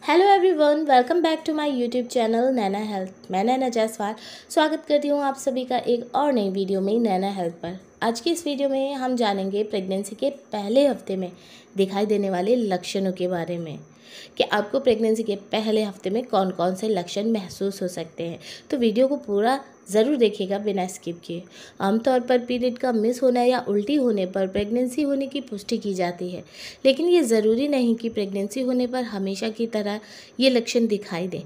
Hello everyone, welcome back to my YouTube channel Naina Health. मैं नैना जायसवाल स्वागत करती हूँ आप सभी का एक और नई वीडियो में नैना हेल्थ पर। आज की इस वीडियो में हम जानेंगे प्रेगनेंसी के पहले हफ्ते में दिखाई देने वाले लक्षणों के बारे में कि आपको प्रेगनेंसी के पहले हफ्ते में कौन कौन से लक्षण महसूस हो सकते हैं। तो वीडियो को पूरा ज़रूर देखिएगा बिना स्किप किए। आमतौर पर पीरियड का मिस होना या उल्टी होने पर प्रेगनेंसी होने की पुष्टि की जाती है, लेकिन ये ज़रूरी नहीं कि प्रेगनेंसी होने पर हमेशा की तरह ये लक्षण दिखाई दें।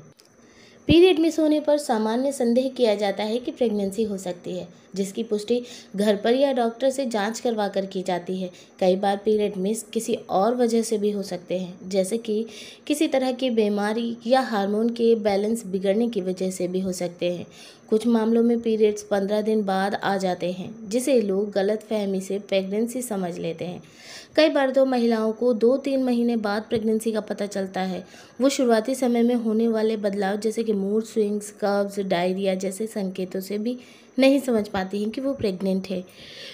पीरियड मिस होने पर सामान्य संदेह किया जाता है कि प्रेगनेंसी हो सकती है, जिसकी पुष्टि घर पर या डॉक्टर से जांच करवा कर की जाती है। कई बार पीरियड मिस किसी और वजह से भी हो सकते हैं, जैसे कि किसी तरह की बीमारी या हार्मोन के बैलेंस बिगड़ने की वजह से भी हो सकते हैं। कुछ मामलों में पीरियड्स 15 दिन बाद आ जाते हैं, जिसे लोग गलतफहमी से प्रेगनेंसी समझ लेते हैं। कई बार तो महिलाओं को 2-3 महीने बाद प्रेगनेंसी का पता चलता है। वो शुरुआती समय में होने वाले बदलाव जैसे कि मूड स्विंग्स, कब्ज, डायरिया जैसे संकेतों से भी नहीं समझ पाती हैं कि वो प्रेग्नेंट है।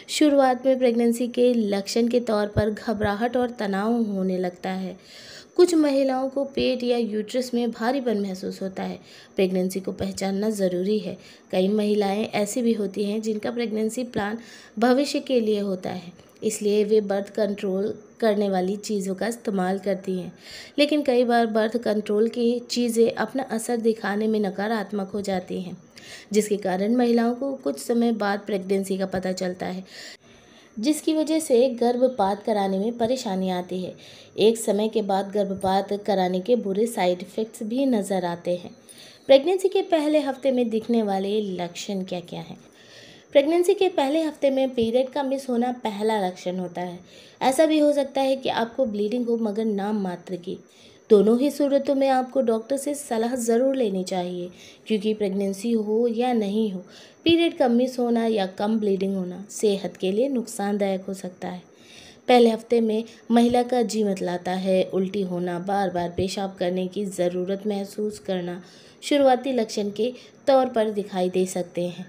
शुरुआत में प्रेगनेंसी के लक्षण के तौर पर घबराहट और तनाव होने लगता है। कुछ महिलाओं को पेट या यूट्रस में भारीपन महसूस होता है। प्रेगनेंसी को पहचानना ज़रूरी है। कई महिलाएं ऐसी भी होती हैं जिनका प्रेगनेंसी प्लान भविष्य के लिए होता है, इसलिए वे बर्थ कंट्रोल करने वाली चीज़ों का इस्तेमाल करती हैं। लेकिन कई बार बर्थ कंट्रोल की चीज़ें अपना असर दिखाने में नकारात्मक हो जाती हैं, जिसके कारण महिलाओं को कुछ समय बाद प्रेगनेंसी का पता चलता है, जिसकी वजह से गर्भपात कराने में परेशानी आती है। एक समय के बाद गर्भपात कराने के बुरे साइड इफ़ेक्ट्स भी नज़र आते हैं। प्रेगनेंसी के पहले हफ्ते में दिखने वाले लक्षण क्या क्या हैं? प्रेगनेंसी के पहले हफ्ते में पीरियड का मिस होना पहला लक्षण होता है। ऐसा भी हो सकता है कि आपको ब्लीडिंग हो, मगर नाम मात्र की। दोनों ही सूरतों में आपको डॉक्टर से सलाह ज़रूर लेनी चाहिए, क्योंकि प्रेगनेंसी हो या नहीं हो, पीरियड का मिस होना या कम ब्लीडिंग होना सेहत के लिए नुकसानदायक हो सकता है। पहले हफ्ते में महिला का जी मतलाता है, उल्टी होना, बार बार पेशाब करने की ज़रूरत महसूस करना शुरुआती लक्षण के तौर पर दिखाई दे सकते हैं।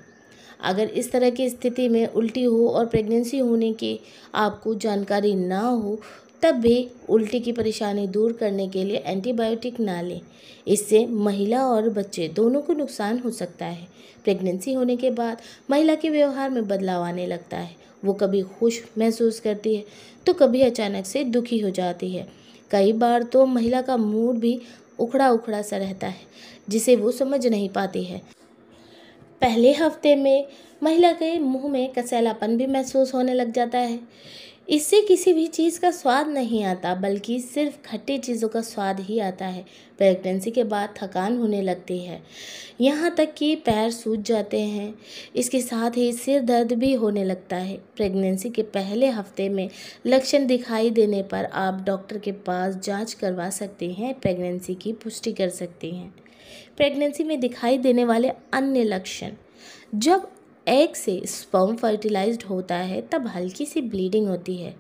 अगर इस तरह की स्थिति में उल्टी हो और प्रेगनेंसी होने की आपको जानकारी ना हो, तब भी उल्टी की परेशानी दूर करने के लिए एंटीबायोटिक ना लें। इससे महिला और बच्चे दोनों को नुकसान हो सकता है। प्रेगनेंसी होने के बाद महिला के व्यवहार में बदलाव आने लगता है। वो कभी खुश महसूस करती है तो कभी अचानक से दुखी हो जाती है। कई बार तो महिला का मूड भी उखड़ा उखड़ा सा रहता है, जिसे वो समझ नहीं पाती है। पहले हफ्ते में महिला के मुंह में कसैलापन भी महसूस होने लग जाता है। इससे किसी भी चीज़ का स्वाद नहीं आता, बल्कि सिर्फ खट्टी चीज़ों का स्वाद ही आता है। प्रेगनेंसी के बाद थकान होने लगती है, यहाँ तक कि पैर सूज जाते हैं। इसके साथ ही सिर दर्द भी होने लगता है। प्रेगनेंसी के पहले हफ्ते में लक्षण दिखाई देने पर आप डॉक्टर के पास जांच करवा सकते हैं, प्रेगनेंसी की पुष्टि कर सकती हैं। प्रेगनेंसी में दिखाई देने वाले अन्य लक्षण: जब एग से स्पर्म फर्टिलाइज्ड होता है तब हल्की सी ब्लीडिंग होती है,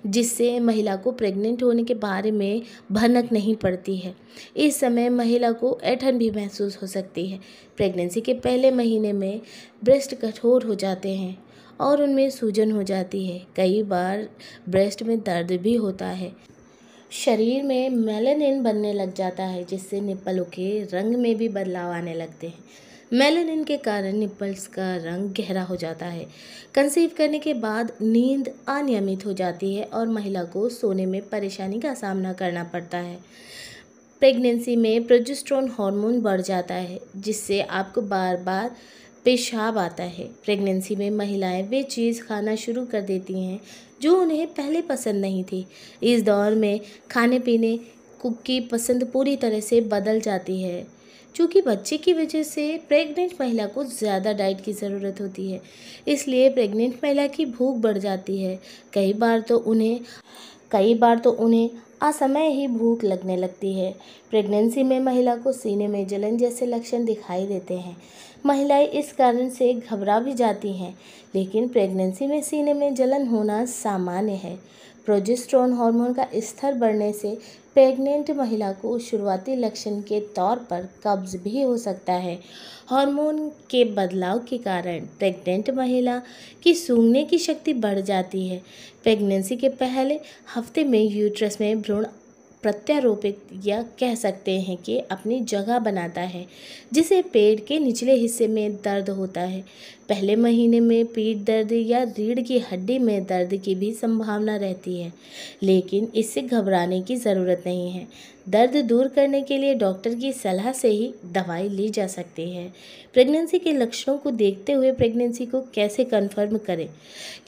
जिससे महिला को प्रेग्नेंट होने के बारे में भनक नहीं पड़ती है। इस समय महिला को ऐंठन भी महसूस हो सकती है। प्रेगनेंसी के पहले महीने में ब्रेस्ट कठोर हो जाते हैं और उनमें सूजन हो जाती है। कई बार ब्रेस्ट में दर्द भी होता है। शरीर में मेलानिन बनने लग जाता है, जिससे निप्पलों के रंग में भी बदलाव आने लगते हैं। मेलानिन के कारण निप्पल्स का रंग गहरा हो जाता है। कंसीव करने के बाद नींद अनियमित हो जाती है और महिला को सोने में परेशानी का सामना करना पड़ता है। प्रेगनेंसी में प्रोजेस्टेरोन हार्मोन बढ़ जाता है, जिससे आपको बार बार पेशाब आता है। प्रेगनेंसी में महिलाएं वे चीज़ खाना शुरू कर देती हैं जो उन्हें पहले पसंद नहीं थी। इस दौर में खाने पीने की पसंद पूरी तरह से बदल जाती है। चूँकि बच्चे की वजह से प्रेग्नेंट महिला को ज़्यादा डाइट की ज़रूरत होती है, इसलिए प्रेग्नेंट महिला की भूख बढ़ जाती है। कई बार तो उन्हें असमय ही भूख लगने लगती है। प्रेगनेंसी में महिला को सीने में जलन जैसे लक्षण दिखाई देते हैं। महिलाएं इस कारण से घबरा भी जाती हैं, लेकिन प्रेगनेंसी में सीने में जलन होना सामान्य है। प्रोजेस्टेरोन हार्मोन का स्तर बढ़ने से प्रेग्नेंट महिला को शुरुआती लक्षण के तौर पर कब्ज भी हो सकता है। हार्मोन के बदलाव के कारण प्रेग्नेंट महिला की सूंघने की शक्ति बढ़ जाती है। प्रेगनेंसी के पहले हफ्ते में यूट्रस में भ्रूण प्रत्यारोपित या कह सकते हैं कि अपनी जगह बनाता है, जिसे पेट के निचले हिस्से में दर्द होता है। पहले महीने में पीठ दर्द या रीढ़ की हड्डी में दर्द की भी संभावना रहती है, लेकिन इससे घबराने की ज़रूरत नहीं है। दर्द दूर करने के लिए डॉक्टर की सलाह से ही दवाई ली जा सकती है। प्रेगनेंसी के लक्षणों को देखते हुए प्रेगनेंसी को कैसे कंफर्म करें?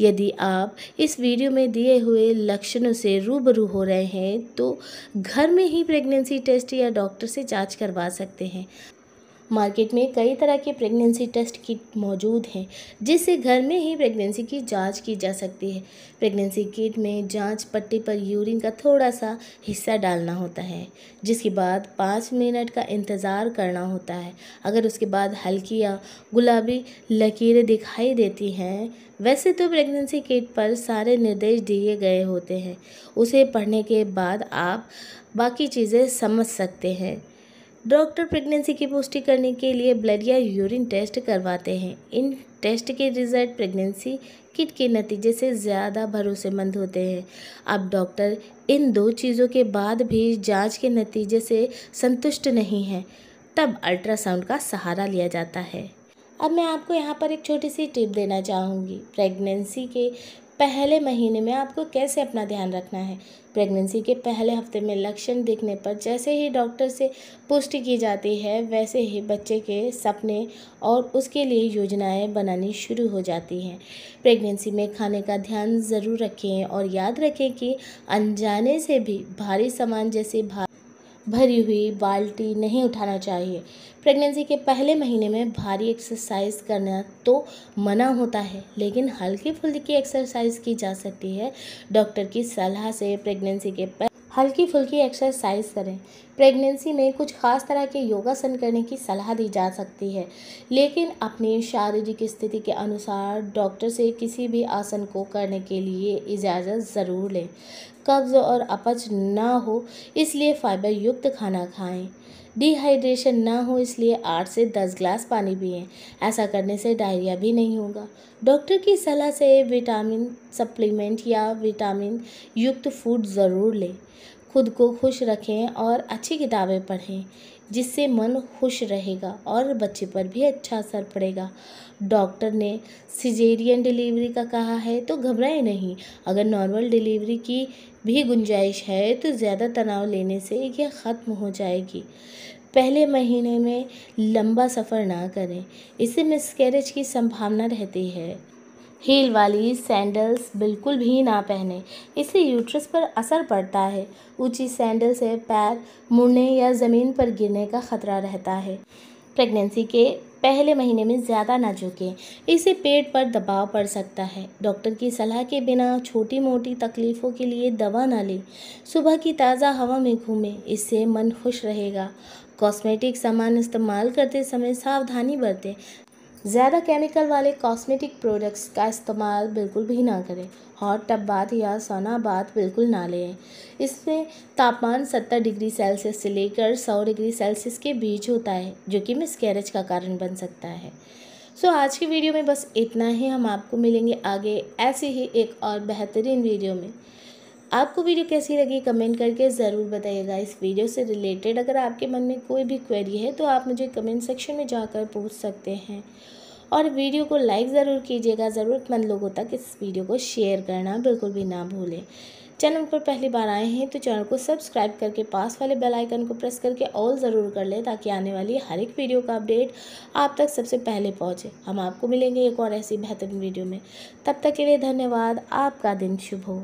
यदि आप इस वीडियो में दिए हुए लक्षणों से रूबरू हो रहे हैं तो घर में ही प्रेगनेंसी टेस्ट या डॉक्टर से जांच करवा सकते हैं। मार्केट में कई तरह के प्रेगनेंसी टेस्ट किट मौजूद हैं, जिससे घर में ही प्रेगनेंसी की जांच की जा सकती है। प्रेगनेंसी किट में जांच पट्टी पर यूरिन का थोड़ा सा हिस्सा डालना होता है, जिसके बाद 5 मिनट का इंतज़ार करना होता है। अगर उसके बाद हल्की या गुलाबी लकीरें दिखाई देती हैं, वैसे तो प्रेगनेंसी किट पर सारे निर्देश दिए गए होते हैं। उसे पढ़ने के बाद आप बाकी चीज़ें समझ सकते हैं। डॉक्टर प्रेगनेंसी की पुष्टि करने के लिए ब्लड या यूरिन टेस्ट करवाते हैं। इन टेस्ट के रिजल्ट प्रेगनेंसी किट के नतीजे से ज़्यादा भरोसेमंद होते हैं। अब डॉक्टर इन 2 चीज़ों के बाद भी जांच के नतीजे से संतुष्ट नहीं है, तब अल्ट्रासाउंड का सहारा लिया जाता है। अब मैं आपको यहाँ पर एक छोटी सी टिप देना चाहूँगी। प्रेगनेंसी के पहले महीने में आपको कैसे अपना ध्यान रखना है। प्रेगनेंसी के पहले हफ्ते में लक्षण दिखने पर जैसे ही डॉक्टर से पुष्टि की जाती है, वैसे ही बच्चे के सपने और उसके लिए योजनाएं बनानी शुरू हो जाती हैं। प्रेगनेंसी में खाने का ध्यान ज़रूर रखें और याद रखें कि अनजाने से भी भारी सामान जैसे भरी हुई बाल्टी नहीं उठाना चाहिए। प्रेगनेंसी के पहले महीने में भारी एक्सरसाइज करना तो मना होता है, लेकिन हल्की फुल्की एक्सरसाइज की जा सकती है। डॉक्टर की सलाह से प्रेगनेंसी के हल्की फुल्की एक्सरसाइज करें। प्रेगनेंसी में कुछ खास तरह के योगासन करने की सलाह दी जा सकती है, लेकिन अपनी शारीरिक स्थिति के अनुसार डॉक्टर से किसी भी आसन को करने के लिए इजाज़त ज़रूर लें। कब्ज़ और अपच ना हो इसलिए फाइबर युक्त खाना खाएं। डिहाइड्रेशन ना हो इसलिए 8 से 10 ग्लास पानी पिएं। ऐसा करने से डायरिया भी नहीं होगा। डॉक्टर की सलाह से विटामिन सप्लीमेंट या विटामिन युक्त फूड ज़रूर लें। खुद को खुश रखें और अच्छी किताबें पढ़ें, जिससे मन खुश रहेगा और बच्चे पर भी अच्छा असर पड़ेगा। डॉक्टर ने सिजेरियन डिलीवरी का कहा है तो घबराएं नहीं। अगर नॉर्मल डिलीवरी की भी गुंजाइश है तो ज़्यादा तनाव लेने से यह ख़त्म हो जाएगी। पहले महीने में लंबा सफ़र ना करें, इससे मिसकैरेज की संभावना रहती है। हील वाली सैंडल्स बिल्कुल भी ना पहने, इससे यूट्रस पर असर पड़ता है। ऊंची सैंडल से पैर मुड़ने या ज़मीन पर गिरने का खतरा रहता है। प्रेगनेंसी के पहले महीने में ज़्यादा ना झुकें, इससे पेट पर दबाव पड़ सकता है। डॉक्टर की सलाह के बिना छोटी मोटी तकलीफ़ों के लिए दवा ना लें। सुबह की ताज़ा हवा में घूमें, इससे मन खुश रहेगा। कॉस्मेटिक सामान इस्तेमाल करते समय सावधानी बरतें। ज़्यादा केमिकल वाले कॉस्मेटिक प्रोडक्ट्स का इस्तेमाल बिल्कुल भी ना करें। हॉट टब बाथ या सोना बाथ बिल्कुल ना लें। इसमें तापमान 70 डिग्री सेल्सियस से लेकर 100 डिग्री सेल्सियस के बीच होता है, जो कि मिसकैरेज का कारण बन सकता है। आज की वीडियो में बस इतना ही। हम आपको मिलेंगे आगे ऐसे ही एक और बेहतरीन वीडियो में। आपको वीडियो कैसी लगी कमेंट करके ज़रूर बताइएगा। इस वीडियो से रिलेटेड अगर आपके मन में कोई भी क्वेरी है तो आप मुझे कमेंट सेक्शन में जाकर पूछ सकते हैं, और वीडियो को लाइक ज़रूर कीजिएगा। ज़रूरतमंद लोगों तक इस वीडियो को शेयर करना बिल्कुल भी ना भूलें। चैनल पर पहली बार आए हैं तो चैनल को सब्सक्राइब करके पास वाले बेल आइकन को प्रेस करके ऑल ज़रूर कर लें, ताकि आने वाली हर एक वीडियो का अपडेट आप तक सबसे पहले पहुँचे। हम आपको मिलेंगे एक और ऐसी बेहतरीन वीडियो में। तब तक के लिए धन्यवाद। आपका दिन शुभ हो।